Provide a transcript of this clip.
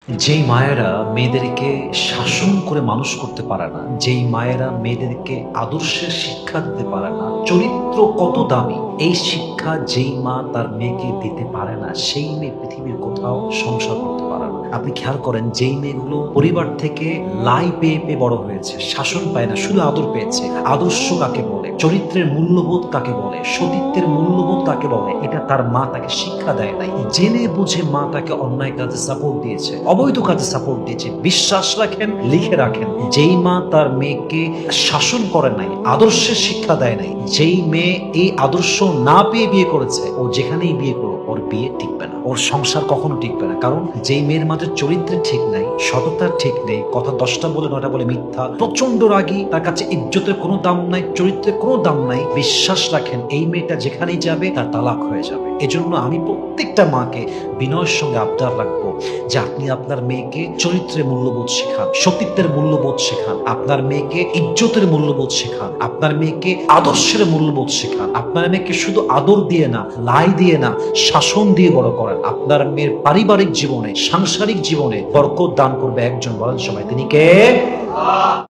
যেই মায়েরা মেয়েদেরকে শাসন করে মানুষ করতে পারে না, যেই মায়েরা মেয়েদেরকে আদর্শের শিক্ষা দিতে পারে না, চরিত্র কত দামি এই শিক্ষা যেই মা তার মেয়েকে দিতে পারে না, সেই মেয়ে পৃথিবীর কোথাও সংসার করতে পারে না। আপনি খেয়াল করেন, যেই মেয়েগুলো পরিবার থেকে লাই পেয়ে পেয়ে বড় হয়েছে, শাসন পায় না, শুধু আদর পেয়েছে। আদর্শ কাকে বলে, চরিত্রের মূল্যবোধ কাকে বলে, সতীত্বের মূল্যবোধ কাকে বলে, এটা তার মা তাকে শিক্ষা দেয় নাই। জেনে বুঝে মা তাকে অন্যায় কাজে সাপোর্ট দিয়েছে, অবৈধ কাজে সাপোর্ট দিয়েছে। বিশ্বাস রাখেন, লিখে রাখেন, যেই মা তার মেয়েকে শাসন করে নাই, আদর্শের শিক্ষা দেয় নাই, যেই মেয়ে এই আদর্শ না পেয়ে বিয়ে করেছে, ও যেখানেই বিয়ে করো ওর বিয়ে টিকবে না, ওর সংসার কখনো টিকবে না। কারণ যেই মেয়ের মাঝে চরিত্রের ঠিক নাই, সততার ঠিক নেই, কথা 10টা বলে 9টা বলে মিথ্যা, প্রচন্ড রাগী, তার কাছে ইজ্জতের কোনো দাম নাই, চরিত্রের কোনো দাম নাই, বিশ্বাস রাখেন এই মেয়েটা যেখানেই যাবে তার তালাক হয়ে যাবে। এজন্য আমি প্রত্যেকটা মাকে বিনয়ের সঙ্গে আবদার রাখবো যে আপনি আপনার মেয়েকে চরিত্রের মূল্যবোধ শেখান, সতীত্বের মূল্যবোধ শেখান, আপনার মেয়েকে ইজ্জতের মূল্যবোধ শেখান, আপনার মেয়েকে আদর্শের মূল্যবোধ শেখান। আপনার মেয়েকে শুধু আদর দিয়ে না, লাই দিয়ে না, শাসন দিয়ে বড় করেন। আপনার মেয়ের পারিবারিক জীবনে, সাংসারিক জীবনে বরকত দান করবে একজন, বলেন সবাই, তিনি কে?